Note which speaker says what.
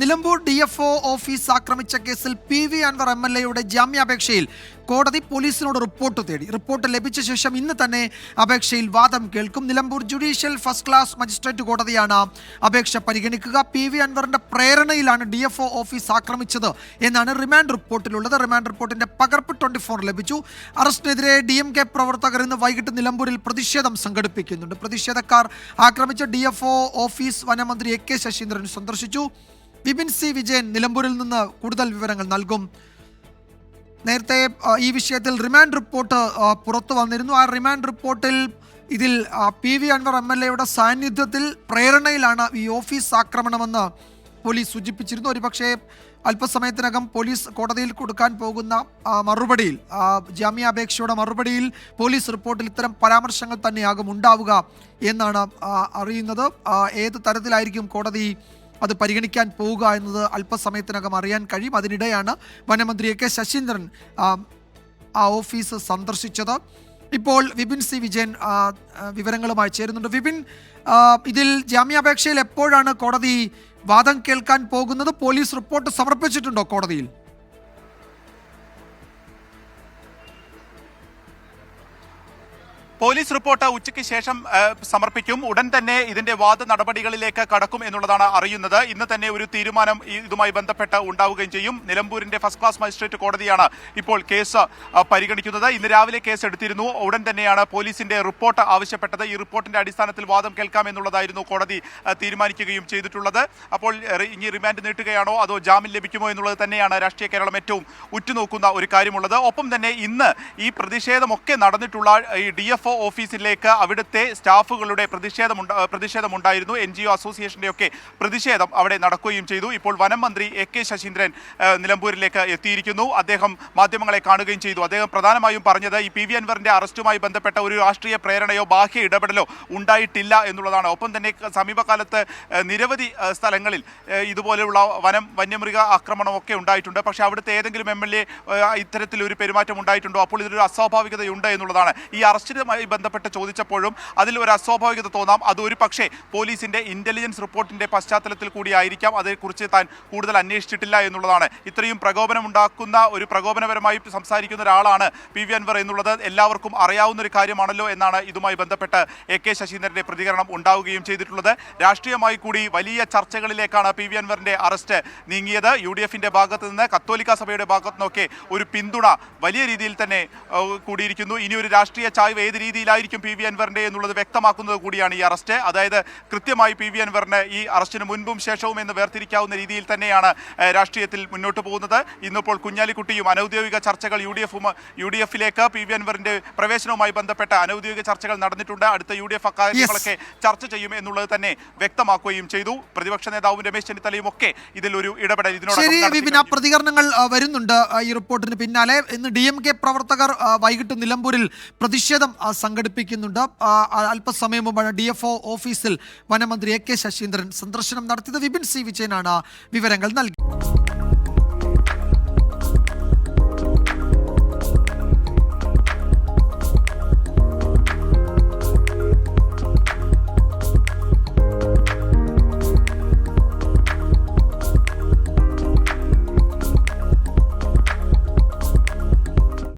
Speaker 1: Nilambur DFO office ആക്രമിച്ച കേസിൽ PV Anwar MLA ജാമ്യാപേക്ഷയിൽ കോടതി പോലീസിനോട് റിപ്പോർട്ട് തേടി. റിപ്പോർട്ട് ലഭിച്ച ശേഷം ഇന്ന് തന്നെ അപേക്ഷയിൽ വാദം കേൾക്കും. Nilambur judicial first class magistrate കോടതിയാണ് അപേക്ഷ പരിഗണിക്കുക. PV അൻവറിന്റെ പ്രേരണയിലാണ് DFO ഓഫീസ് ആക്രമിച്ചത് എന്നാണ് റിമാൻഡ് റിപ്പോർട്ടിലുള്ളത്. റിമാൻഡ് റിപ്പോർട്ടിന്റെ പകർപ്പ് 24 ലഭിച്ചു. അറസ്റ്റിനെതിരെ DMK പ്രവർത്തകർ ഇന്ന് വൈകിട്ട് നിലമ്പൂരിൽ പ്രതിഷേധം സംഘടിപ്പിക്കുന്നുണ്ട്. പ്രതിഷേധക്കാർ ആക്രമിച്ച DFO ഓഫീസ് വനമന്ത്രി AK ശശീന്ദ്രൻ സന്ദർശിച്ചു. വിപിൻ C വിജയൻ നിലമ്പൂരിൽ നിന്ന് കൂടുതൽ വിവരങ്ങൾ നൽകും. നേരത്തെ ഈ വിഷയത്തിൽ റിമാൻഡ് റിപ്പോർട്ട് പുറത്തു വന്നിരുന്നു. ആ റിമാൻഡ് റിപ്പോർട്ടിൽ ഇതിൽ PV അൻവർ MLA സാന്നിധ്യത്തിൽ പ്രേരണയിലാണ് ഈ ഓഫീസ് ആക്രമണമെന്ന് പോലീസ് സൂചിപ്പിച്ചിരുന്നു. ഒരുപക്ഷെ അല്പസമയത്തിനകം പോലീസ് കോടതിയിൽ കൊടുക്കാൻ പോകുന്ന മറുപടിയിൽ, ജാമ്യാപേക്ഷയുടെ മറുപടിയിൽ പോലീസ് റിപ്പോർട്ടിൽ ഇത്തരം പരാമർശങ്ങൾ തന്നെയാകും ഉണ്ടാവുക എന്നാണ് അറിയുന്നത്. ഏത് തരത്തിലായിരിക്കും കോടതി അത് പരിഗണിക്കാൻ പോവുക എന്നത് അല്പസമയത്തിനകം അറിയാൻ കഴിയും. അതിനിടെയാണ് വനമന്ത്രി AK ശശീന്ദ്രൻ ആ ഓഫീസ് സന്ദർശിച്ചത്. ഇപ്പോൾ വിപിൻ C വിജയൻ വിവരങ്ങളുമായി ചേരുന്നുണ്ട്. വിപിൻ, ഇതിൽ ജാമ്യാപേക്ഷയിൽ എപ്പോഴാണ് കോടതി വാദം കേൾക്കാൻ പോകുന്നത്? പോലീസ് റിപ്പോർട്ട് സമർപ്പിച്ചിട്ടുണ്ടോ കോടതിയിൽ?
Speaker 2: പോലീസ് റിപ്പോർട്ട് ഉച്ചയ്ക്ക് ശേഷം സമർപ്പിക്കും. ഉടൻ തന്നെ ഇതിന്റെ വാദ നടപടികളിലേക്ക് കടക്കും എന്നുള്ളതാണ് അറിയുന്നത്. ഇന്ന് തന്നെ ഒരു തീരുമാനം ഇതുമായി ബന്ധപ്പെട്ട് ഉണ്ടാവുകയും ചെയ്യും. നിലമ്പൂരിന്റെ ഫസ്റ്റ് ക്ലാസ് മജിസ്ട്രേറ്റ് കോടതിയാണ് ഇപ്പോൾ കേസ് പരിഗണിക്കുന്നത്. ഇന്ന് രാവിലെ കേസ് എടുത്തിരുന്നു. ഉടൻ തന്നെയാണ് പോലീസിന്റെ റിപ്പോർട്ട് ആവശ്യപ്പെട്ടത്. ഈ റിപ്പോർട്ടിന്റെ അടിസ്ഥാനത്തിൽ വാദം കേൾക്കാം എന്നുള്ളതായിരുന്നു കോടതി തീരുമാനിക്കുകയും ചെയ്തിട്ടുള്ളത്. അപ്പോൾ ഇനി റിമാൻഡ് നീട്ടുകയാണോ അതോ ജാമ്യം ലഭിക്കുമോ എന്നുള്ളത് തന്നെയാണ് രാഷ്ട്രീയ കേരളം ഏറ്റവും ഉറ്റുനോക്കുന്ന ഒരു കാര്യമുള്ളത്. ഒപ്പം തന്നെ ഇന്ന് ഈ പ്രതിഷേധമൊക്കെ നടന്നിട്ടുള്ള ഈ DFO ഓഫീസിലേക്ക് അവിടുത്തെ സ്റ്റാഫുകളുടെ പ്രതിഷേധമുണ്ടായിരുന്നു. NGO അസോസിയേഷന്റെ ഒക്കെ പ്രതിഷേധം അവിടെ നടക്കുകയും ചെയ്തു. ഇപ്പോൾ വനം മന്ത്രി AK ശശീന്ദ്രൻ നിലമ്പൂരിലേക്ക് എത്തിയിരിക്കുന്നു. അദ്ദേഹം മാധ്യമങ്ങളെ കാണുകയും ചെയ്തു. അദ്ദേഹം പ്രധാനമായും പറഞ്ഞത് ഈ PV അൻവറിന്റെ അറസ്റ്റുമായി ബന്ധപ്പെട്ട ഒരു രാഷ്ട്രീയ പ്രേരണയോ ബാഹ്യ ഇടപെടലോ ഉണ്ടായിട്ടില്ല എന്നുള്ളതാണ്. ഒപ്പം തന്നെ സമീപകാലത്ത് നിരവധി സ്ഥലങ്ങളിൽ ഇതുപോലെയുള്ള വന്യമൃഗ ആക്രമണമൊക്കെ ഉണ്ടായിട്ടുണ്ട്. പക്ഷേ അവിടുത്തെ ഏതെങ്കിലും MLA ഇത്തരത്തിലൊരു പെരുമാറ്റം ഉണ്ടായിട്ടുണ്ടോ? അപ്പോൾ ഇതിലൊരു അസ്വാഭാവികതയുണ്ട് എന്നുള്ളതാണ്. ഈ അറസ്റ്റുമായി ബന്ധപ്പെട്ട് ചോദിച്ചപ്പോഴും അതിൽ ഒരു അസ്വാഭാവികത തോന്നാം. അതൊരു പക്ഷേ പോലീസിന്റെ ഇന്റലിജൻസ് റിപ്പോർട്ടിന്റെ പശ്ചാത്തലത്തിൽ കൂടിയായിരിക്കാം. അതേക്കുറിച്ച് താൻ കൂടുതൽ അന്വേഷിച്ചിട്ടില്ല എന്നുള്ളതാണ്. ഇത്രയും പ്രകോപനമുണ്ടാക്കുന്ന ഒരു പ്രകോപനപരമായി സംസാരിക്കുന്ന ഒരാളാണ് PV അൻവർ എന്നുള്ളത് എല്ലാവർക്കും അറിയാവുന്ന ഒരു കാര്യമാണല്ലോ എന്നാണ് ഇതുമായി ബന്ധപ്പെട്ട് AK ശശീന്ദ്രന്റെ പ്രതികരണം ഉണ്ടാവുകയും ചെയ്തിട്ടുള്ളത്. രാഷ്ട്രീയമായി കൂടി വലിയ ചർച്ചകളിലേക്കാണ് PV അൻവറിന്റെ അറസ്റ്റ് നീങ്ങിയത്. UDFന്റെ ഭാഗത്തു നിന്ന്, കത്തോലിക്ക സഭയുടെ ഭാഗത്തു നിന്നൊക്കെ ഒരു പിന്തുണ വലിയ രീതിയിൽ തന്നെ കൂടിയിരിക്കുന്നു. ഇനി ഒരു രാഷ്ട്രീയ ചായ്വ് ഏത് രീതിയിലായിരിക്കും PV അൻവറിന്റെ എന്നുള്ളത് വ്യക്തമാക്കുന്നത് കൂടിയാണ് ഈ അറസ്റ്റ്. അതായത് കൃത്യമായി PV അൻവറിന് ഈ അറസ്റ്റിന് മുൻപും ശേഷവും എന്ന് വേർതിരിക്കാവുന്ന രീതിയിൽ തന്നെയാണ് രാഷ്ട്രീയത്തിൽ മുന്നോട്ട് പോകുന്നത്. ഇന്നിപ്പോൾ കുഞ്ഞാലിക്കുട്ടിയും അനൌദ്യോഗിക ചർച്ചകൾ UDFിലേക്ക് PV അൻവറിന്റെ പ്രവേശനവുമായി ബന്ധപ്പെട്ട അനൌദ്യോഗിക ചർച്ചകൾ നടന്നിട്ടുണ്ട്. അടുത്ത UDF അക്കാര്യങ്ങളൊക്കെ ചർച്ച ചെയ്യും എന്നുള്ളത് തന്നെ വ്യക്തമാക്കുകയും ചെയ്തു. പ്രതിപക്ഷ നേതാവും രമേശ് ചെന്നിത്തലയും ഒക്കെ ഇതിൽ ഒരു ഇടപെടൽ
Speaker 1: ഇതിനോട് പ്രതികരണങ്ങൾ വരുന്നുണ്ട്. ഈ റിപ്പോർട്ടിന് പിന്നാലെ ഇന്ന് DMK പ്രവർത്തകർ വൈകിട്ട് നിലമ്പൂരിൽ പ്രതിഷേധം സംഘടിപ്പിക്കുന്നുണ്ട്. അല്പസമയം മുമ്പാണ് DFO ഓഫീസിൽ വനമന്ത്രി AK ശശീന്ദ്രൻ സന്ദർശനം നടത്തിയത്. വിപിൻ C വിജയനാണ് വിവരങ്ങൾ നൽകിയത്.